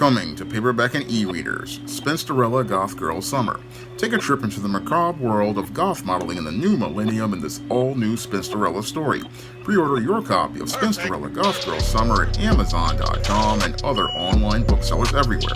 Coming to paperback and e-readers, Spinsterella Goth Girl Summer. Take a trip into the macabre world of goth modeling in the new millennium in this all-new Spinsterella story. Pre-order your copy of Spinsterella Goth Girl Summer at Amazon.com and other online booksellers everywhere.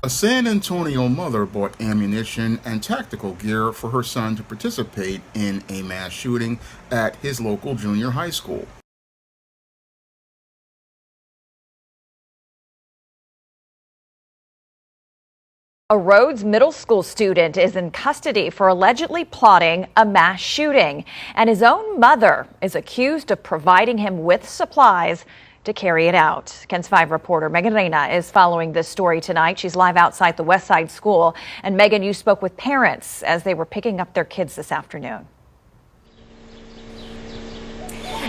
A San Antonio mother bought ammunition and tactical gear for her son to participate in a mass shooting at his local junior high school. A Rhodes Middle School student is in custody for allegedly plotting a mass shooting, and his own mother is accused of providing him with supplies to carry it out. KENS 5 reporter Megan Reyna is following this story tonight. She's live outside the Westside School. And Megan, you spoke with parents as they were picking up their kids this afternoon.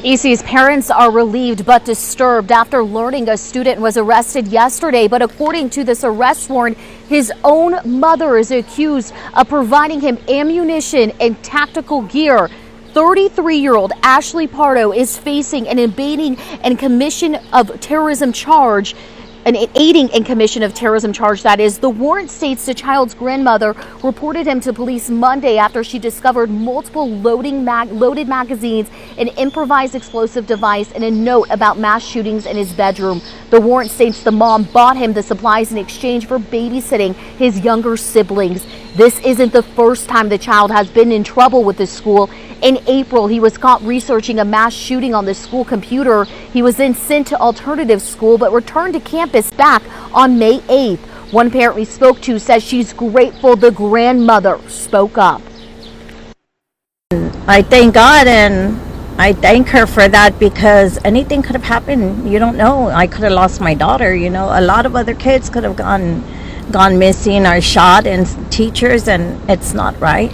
EC's parents are relieved but disturbed after learning a student was arrested yesterday. But according to this arrest warrant, his own mother is accused of providing him ammunition and tactical gear. 33-year-old Ashley Pardo is facing an aiding and commission of terrorism charge. That is. The warrant states the child's grandmother reported him to police Monday after she discovered multiple loaded magazines, an improvised explosive device, and a note about mass shootings in his bedroom. The warrant states the mom bought him the supplies in exchange for babysitting his younger siblings. This isn't the first time the child has been in trouble with the school. In April, he was caught researching a mass shooting on the school computer. He was then sent to alternative school but returned to campus back on May 8th. One parent we spoke to says she's grateful the grandmother spoke up. I thank God and I thank her for that, because anything could have happened. You don't know. I could have lost my daughter. You know, a lot of other kids could have gone missing or shot, and teachers, and it's not right.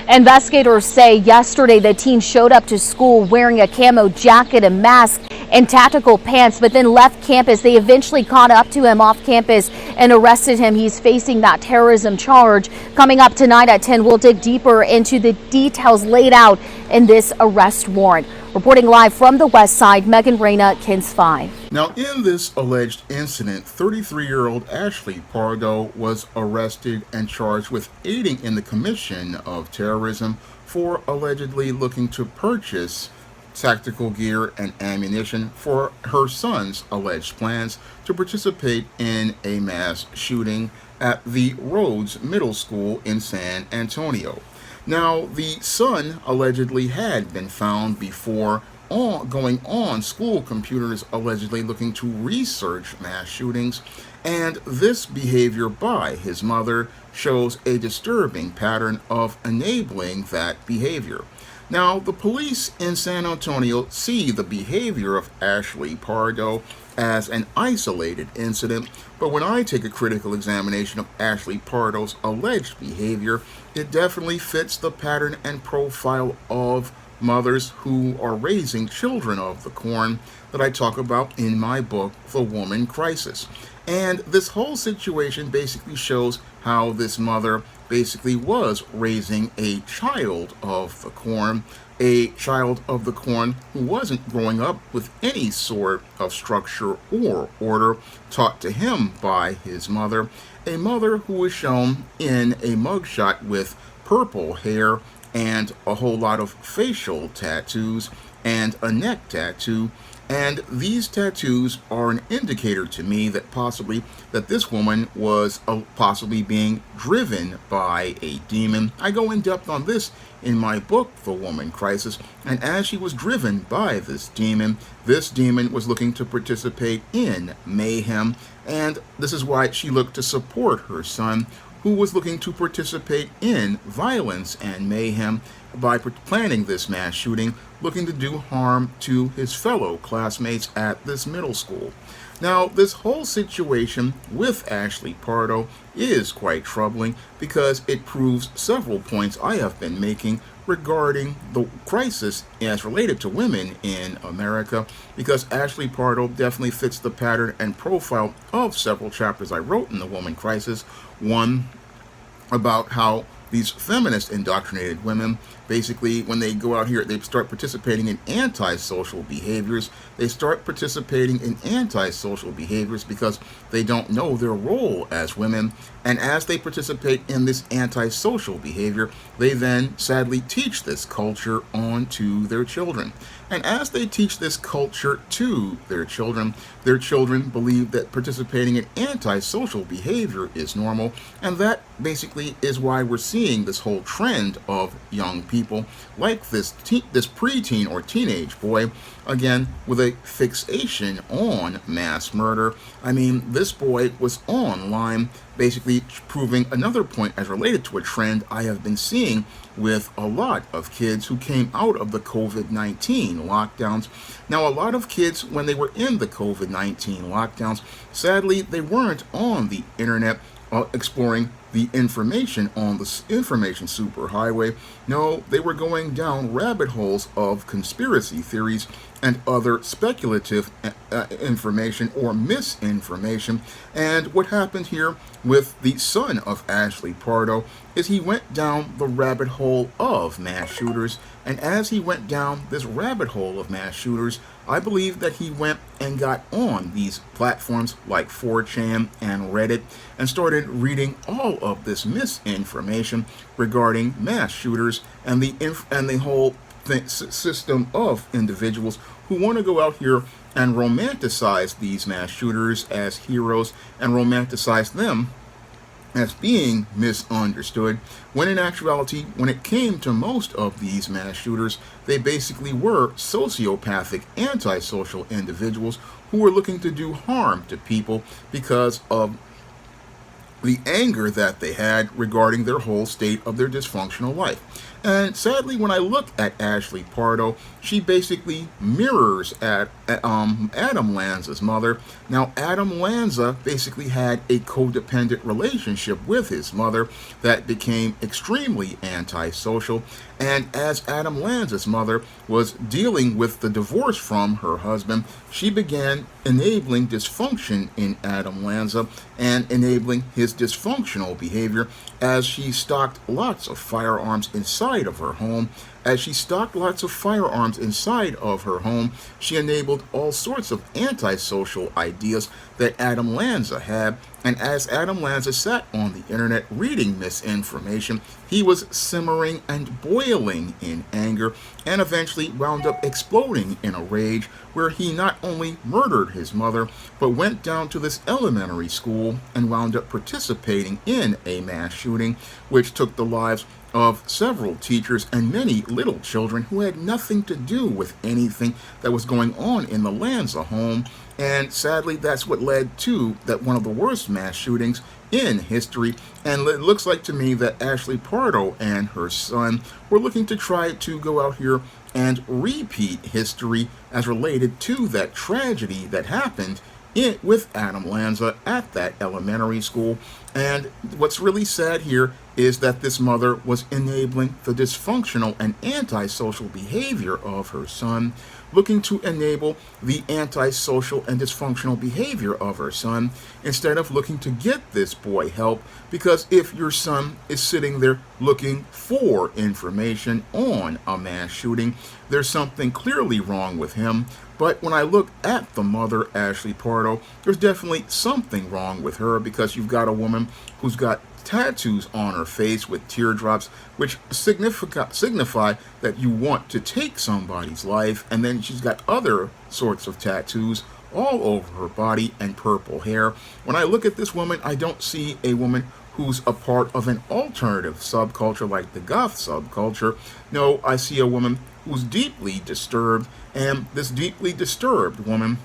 Investigators say yesterday the teen showed up to school wearing a camo jacket, a mask, and tactical pants, but then left campus. They eventually caught up to him off campus and arrested him. He's facing that terrorism charge. Coming up tonight at 10, we'll dig deeper into the details laid out in this arrest warrant. Reporting live from the West Side, Megan Reyna, KENS 5. Now, in this alleged incident, 33-year-old Ashley Pardo was arrested and charged with aiding in the commission of terrorism for allegedly looking to purchase tactical gear and ammunition for her son's alleged plans to participate in a mass shooting at the Rhodes Middle School in San Antonio. Now, the son allegedly had been found before going on school computers, allegedly looking to research mass shootings, and this behavior by his mother shows a disturbing pattern of enabling that behavior. Now, the police in San Antonio see the behavior of Ashley Pardo as an isolated incident, but when I take a critical examination of Ashley Pardo's alleged behavior, it definitely fits the pattern and profile of mothers who are raising children of the corn that I talk about in my book, The Woman Crisis. And this whole situation basically shows how this mother basically was raising a child of the corn, who wasn't growing up with any sort of structure or order taught to him by his mother, a mother who was shown in a mugshot with purple hair and a whole lot of facial tattoos and a neck tattoo. And these tattoos are an indicator to me that this woman was possibly being driven by a demon. I go in depth on this in my book, The Woman Crisis, and as she was driven by this demon was looking to participate in mayhem, and this is why she looked to support her son, who was looking to participate in violence and mayhem by planning this mass shooting looking to do harm to his fellow classmates at this middle school. Now, this whole situation with Ashley Pardo is quite troubling because it proves several points I have been making regarding the crisis as related to women in America, because Ashley Pardo definitely fits the pattern and profile of several chapters I wrote in The Woman Crisis. One about how these feminist indoctrinated women, basically, when they go out here, they start participating in antisocial behaviors. They start participating in antisocial behaviors because they don't know their role as women. And as they participate in this antisocial behavior, they then sadly teach this culture on to their children. And as they teach this culture to their children believe that participating in antisocial behavior is normal. And that basically is why we're seeing this whole trend of young people like this preteen or teenage boy, again, with a fixation on mass murder. I mean, this boy was online, basically proving another point as related to a trend I have been seeing with a lot of kids who came out of the COVID-19 lockdowns. Now, a lot of kids, when they were in the COVID-19 lockdowns, sadly, they weren't on the internet exploring the information on the information superhighway. No, they were going down rabbit holes of conspiracy theories and other speculative information or misinformation. And what happened here with the son of Ashley Pardo is he went down the rabbit hole of mass shooters. And as he went down this rabbit hole of mass shooters, I believe that he went and got on these platforms like 4chan and Reddit and started reading all of this misinformation regarding mass shooters and the whole system of individuals who want to go out here and romanticize these mass shooters as heroes and romanticize them as being misunderstood, when in actuality, when it came to most of these mass shooters, they basically were sociopathic, antisocial individuals who were looking to do harm to people because of the anger that they had regarding their whole state of their dysfunctional life. And sadly, when I look at Ashley Pardo, she basically mirrors Adam Lanza's mother. Now, Adam Lanza basically had a codependent relationship with his mother that became extremely antisocial. And as Adam Lanza's mother was dealing with the divorce from her husband, she began enabling dysfunction in Adam Lanza and enabling his dysfunctional behavior as she stocked lots of firearms inside of her home. As she stocked lots of firearms inside of her home, she enabled all sorts of antisocial ideas that Adam Lanza had. And as Adam Lanza sat on the internet reading misinformation, he was simmering and boiling in anger and eventually wound up exploding in a rage where he not only murdered his mother, but went down to this elementary school and wound up participating in a mass shooting, which took the lives of several teachers and many little children who had nothing to do with anything that was going on in the Lanza home. And sadly, that's what led to that one of the worst mass shootings in history. And it looks like to me that Ashley Pardo and her son were looking to try to go out here and repeat history as related to that tragedy that happened with Adam Lanza at that elementary school. And what's really sad here is that this mother was enabling the dysfunctional and antisocial behavior of her son, looking to enable the antisocial and dysfunctional behavior of her son instead of looking to get this boy help. Because if your son is sitting there looking for information on a mass shooting, there's something clearly wrong with him. But when I look at the mother, Ashley Pardo, there's definitely something wrong with her, because you've got a woman who's got tattoos on her face with teardrops, which signify that you want to take somebody's life. And then she's got other sorts of tattoos all over her body and purple hair. When I look at this woman, I don't see a woman who's a part of an alternative subculture like the goth subculture. No, I see a woman who's deeply disturbed, and this deeply disturbed woman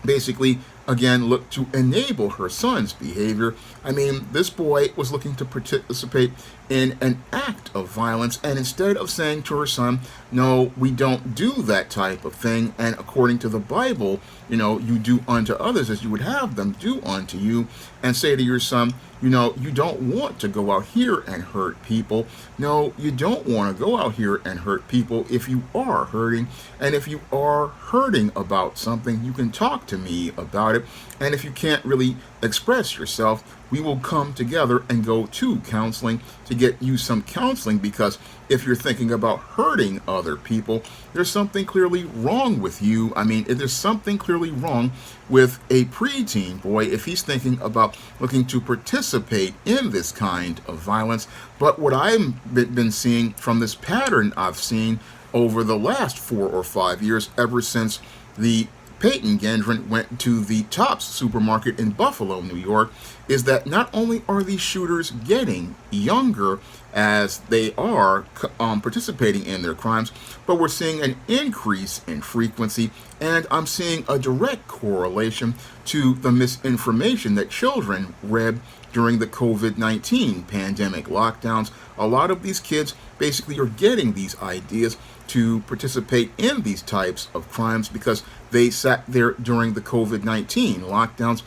basically again, looked to enable her son's behavior. I mean, this boy was looking to participate in an act of violence, and instead of saying to her son, no, we don't do that type of thing, and according to the Bible, you do unto others as you would have them do unto you, and say to your son, you don't want to go out here and hurt people. No, you don't want to go out here and hurt people. If you are hurting, and if you are hurting about something, you can talk to me about it. And if you can't really express yourself, we will come together and go to counseling to get you some counseling, because if you're thinking about hurting other people, there's something clearly wrong with you. I mean, there's something clearly wrong with a preteen boy if he's thinking about looking to participate in this kind of violence. But what I've been seeing from this pattern I've seen over the last 4 or 5 years, ever since the Peyton Gendron went to the Tops supermarket in Buffalo, New York, is that not only are these shooters getting younger as they are participating in their crimes, but we're seeing an increase in frequency, and I'm seeing a direct correlation to the misinformation that children read during the COVID-19 pandemic lockdowns. A lot of these kids basically are getting these ideas to participate in these types of crimes because they sat there during the COVID-19 lockdowns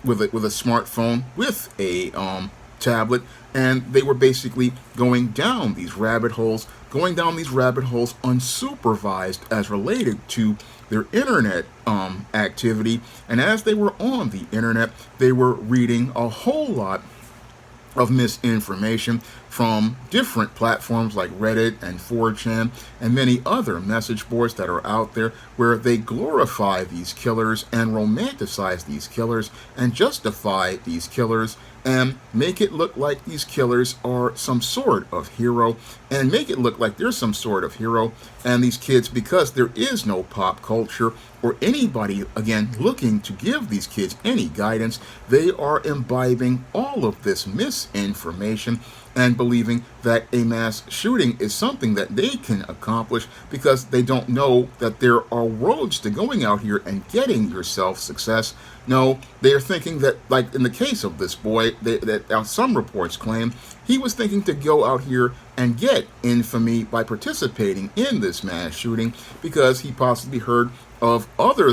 with a smartphone, with a tablet, and they were basically going down these rabbit holes unsupervised as related to their internet activity. And as they were on the internet, they were reading a whole lot of misinformation from different platforms like Reddit and 4chan and many other message boards that are out there, where they glorify these killers and romanticize these killers and justify these killers and make it look like these killers are some sort of hero, and make it look like they're some sort of hero. And these kids, because there is no pop culture or anybody, again, looking to give these kids any guidance, they are imbibing all of this misinformation and believing that a mass shooting is something that they can accomplish, because they don't know that there are roads to going out here and getting yourself success. No, they are thinking that, like in the case of this boy, that some reports claim he was thinking to go out here and get infamy by participating in this mass shooting, because he possibly heard of other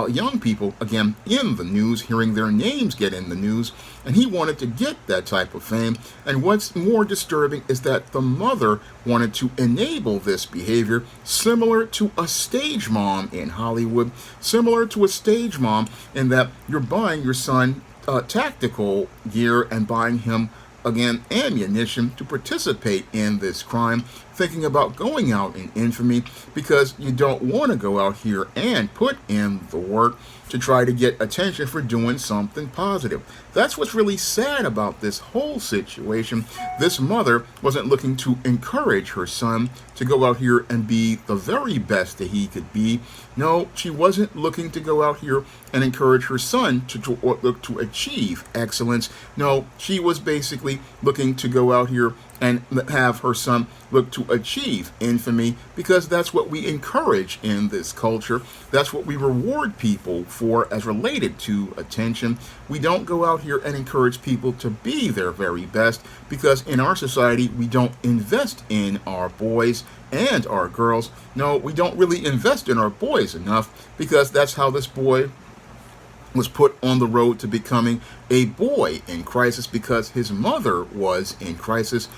young people, again, in the news, hearing their names get in the news, and he wanted to get that type of fame. And what's more disturbing is that the mother wanted to enable this behavior, similar to a stage mom in Hollywood, similar to a stage mom in that you're buying your son tactical gear and buying him, again, ammunition to participate in this crime, thinking about going out in infamy because you don't want to go out here and put in the work to try to get attention for doing something positive. That's what's really sad about this whole situation. This mother wasn't looking to encourage her son to go out here and be the very best that he could be. No, she wasn't looking to go out here and encourage her son to look to achieve excellence. No, she was basically looking to go out here and have her son look to achieve infamy, because that's what we encourage in this culture. That's what we reward people for as related to attention. We don't go out here and encourage people to be their very best, because in our society we don't invest in our boys and our girls. No, we don't really invest in our boys enough, because that's how this boy was put on the road to becoming a boy in crisis, because his mother was in crisis.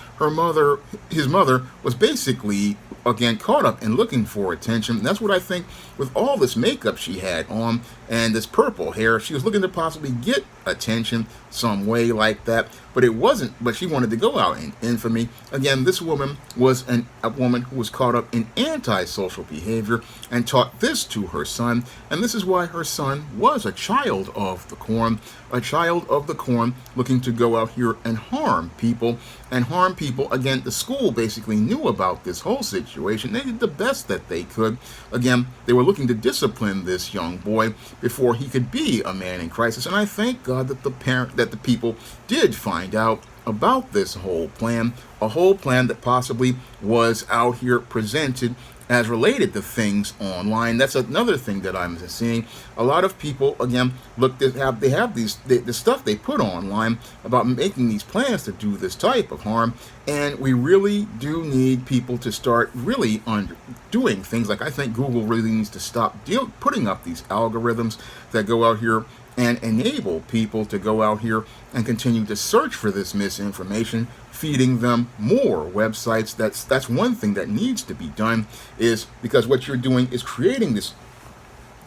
His mother was basically, again, caught up in looking for attention. And that's what I think with all this makeup she had on and this purple hair. She was looking to possibly get attention some way like that, but it wasn't. But she wanted to go out in infamy. Again, this woman was a woman who was caught up in antisocial behavior and taught this to her son. And this is why her son was a child of the corn, looking to go out here and harm people. Again, the school basically knew about this whole situation. They did the best that they could. Again, they were looking to discipline this young boy before he could be a man in crisis. And I thank God that the people did find out about this whole plan, a whole plan that possibly was out here presented as related to things online. That's another thing that I'm seeing. A lot of people, again, look, they have the stuff they put online about making these plans to do this type of harm, and we really do need people to start really doing things like, I think Google really needs to stop putting up these algorithms that go out here and enable people to go out here and continue to search for this misinformation, feeding them more websites. That's one thing that needs to be done, is because what you're doing is creating this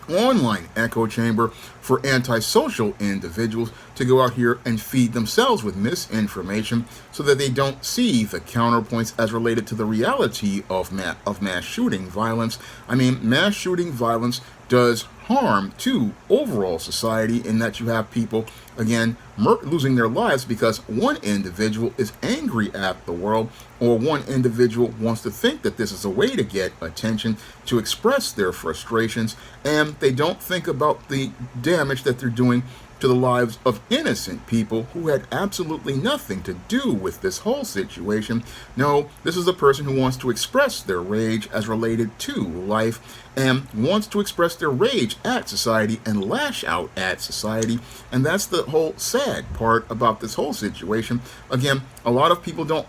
online echo chamber for antisocial individuals to go out here and feed themselves with misinformation so that they don't see the counterpoints as related to the reality of mass shooting violence. I mean, mass shooting violence does harm to overall society in that you have people, again, losing their lives because one individual is angry at the world, or one individual wants to think that this is a way to get attention, to express their frustrations, and they don't think about the damage that they're doing to the lives of innocent people who had absolutely nothing to do with this whole situation. No, this is a person who wants to express their rage as related to life, and wants to express their rage at society and lash out at society. And that's the whole sad part about this whole situation. Again, a lot of people don't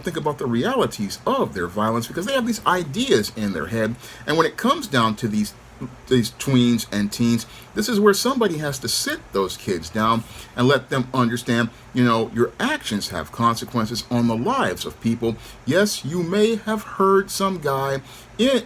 think about the realities of their violence because they have these ideas in their head. And when it comes down to these tweens and teens, this is where somebody has to sit those kids down and let them understand, your actions have consequences on the lives of people. Yes, you may have heard some guy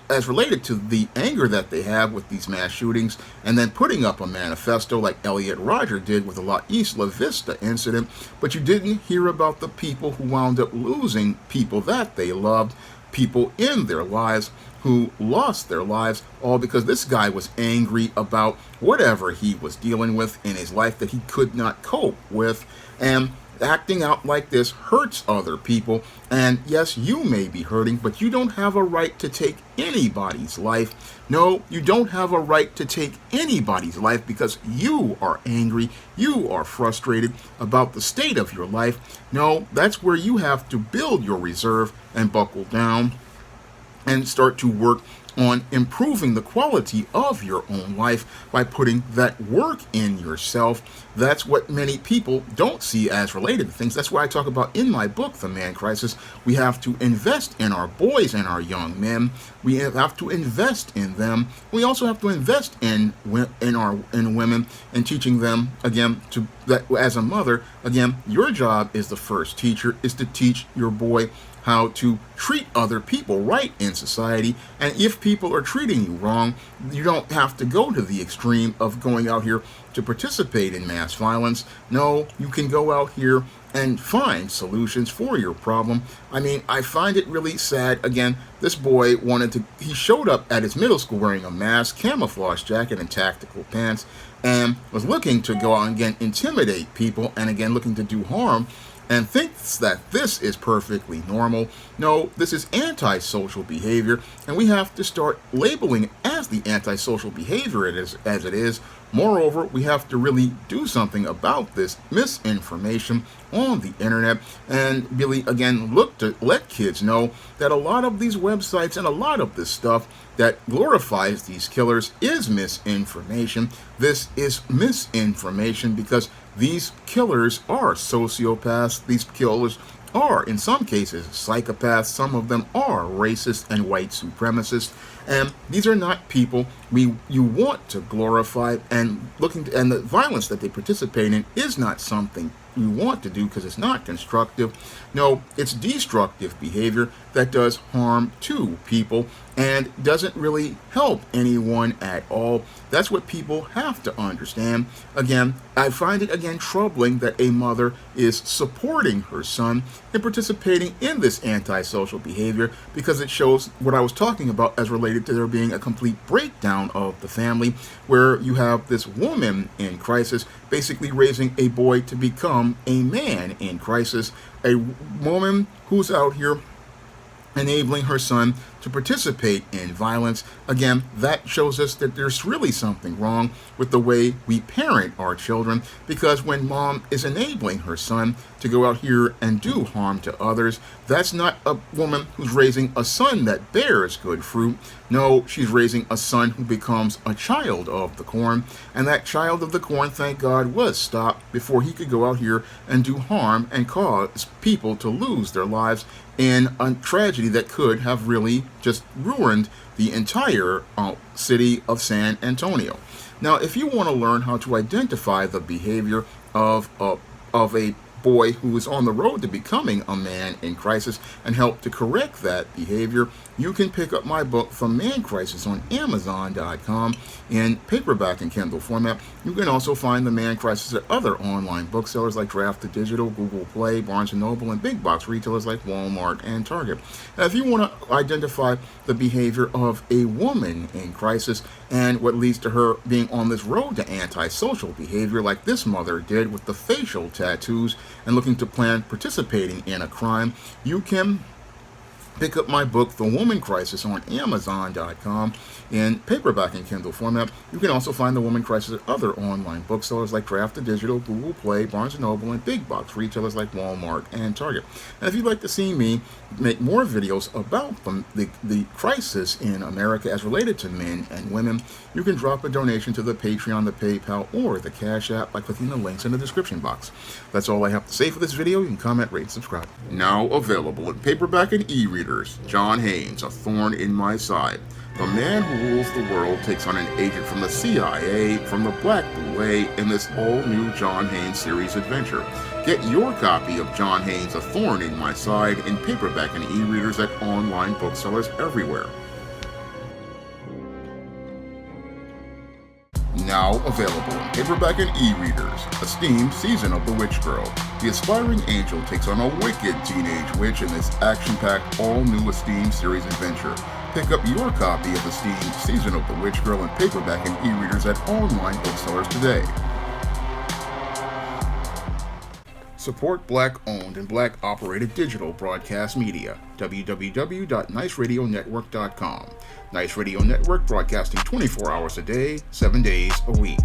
as related to the anger that they have with these mass shootings, and then putting up a manifesto like Elliot Rodger did with the La Isla Vista incident, but you didn't hear about the people who wound up losing people that they loved, people in their lives who lost their lives, all because this guy was angry about whatever he was dealing with in his life that he could not cope with. And acting out like this hurts other people. And yes, you may be hurting, but you don't have a right to take anybody's life. No, you don't have a right to take anybody's life because you are angry, you are frustrated about the state of your life. No, that's where you have to build your reserve and buckle down and start to work on improving the quality of your own life by putting that work in yourself. That's what many people don't see as related to things. That's why I talk about in my book, The Man Crisis, we have to invest in our boys and our young men. We have to invest in them. We also have to invest in women and teaching them, again, that as a mother, again, your job is the first teacher, is to teach your boy how to treat other people right in society. And if people are treating you wrong, you don't have to go to the extreme of going out here to participate in mass violence. No, you can go out here and find solutions for your problem. I mean, I find it really sad. Again, this boy he showed up at his middle school wearing a mask, camouflage jacket, and tactical pants, and was looking to go out and again intimidate people, and again looking to do harm, and thinks that this is perfectly normal. No, this is antisocial behavior, and we have to start labeling it as the antisocial behavior as it is. Moreover, we have to really do something about this misinformation on the internet and really, again, look to let kids know that a lot of these websites and a lot of this stuff that glorifies these killers is misinformation. This is misinformation because these killers are sociopaths. These killers are, in some cases, psychopaths. Some of them are racist and white supremacists. And these are not people you want to glorify, and the violence that they participate in is not something you want to do because it's not constructive. No, it's destructive behavior that does harm to people and doesn't really help anyone at all. That's what people have to understand. Again, I find it again troubling that a mother is supporting her son and participating in this antisocial behavior because it shows what I was talking about as related to there being a complete breakdown of the family, where you have this woman in crisis basically raising a boy to become a man in crisis, a woman who's out here enabling her son to participate in violence. Again, that shows us that there's really something wrong with the way we parent our children, because when mom is enabling her son to go out here and do harm to others, that's not a woman who's raising a son that bears good fruit. No, she's raising a son who becomes a child of the corn, and that child of the corn, thank God, was stopped before he could go out here and do harm and cause people to lose their lives in a tragedy that could have really just ruined the entire city of San Antonio. Now, if you want to learn how to identify the behavior of a boy who is on the road to becoming a man in crisis and help to correct that behavior, you can pick up my book, The Man Crisis, on Amazon.com in paperback and Kindle format. You can also find The Man Crisis at other online booksellers like Draft Digital, Google Play, Barnes & Noble, and big box retailers like Walmart and Target. Now, if you want to identify the behavior of a woman in crisis and what leads to her being on this road to antisocial behavior like this mother did with the facial tattoos and looking to plan participating in a crime, you can pick up my book, The Woman Crisis, on Amazon.com in paperback and Kindle format. You can also find The Woman Crisis at other online booksellers like Draft Digital, Google Play, Barnes & Noble, and big box retailers like Walmart and Target. And if you'd like to see me make more videos about the crisis in America as related to men and women, you can drop a donation to the Patreon, the PayPal, or the Cash App by clicking the links in the description box. That's all I have to say for this video. You can comment, rate, and subscribe. Now available in paperback and e-readers, John Haynes, A Thorn in My Side. The man who rules the world takes on an agent from the CIA from the Black Boule in this all-new John Haynes series adventure. Get your copy of John Haynes' A Thorn in My Side in paperback and e-readers at online booksellers everywhere. Now available in paperback and e-readers, Esteemed Season of the Witch Girl. The aspiring angel takes on a wicked teenage witch in this action-packed, all-new Esteemed series adventure. Pick up your copy of Esteemed Season of the Witch Girl in paperback and e-readers at online booksellers today. Support Black-owned and Black-operated digital broadcast media. www.niceradionetwork.com. Nice Radio Network, broadcasting 24 hours a day, 7 days a week.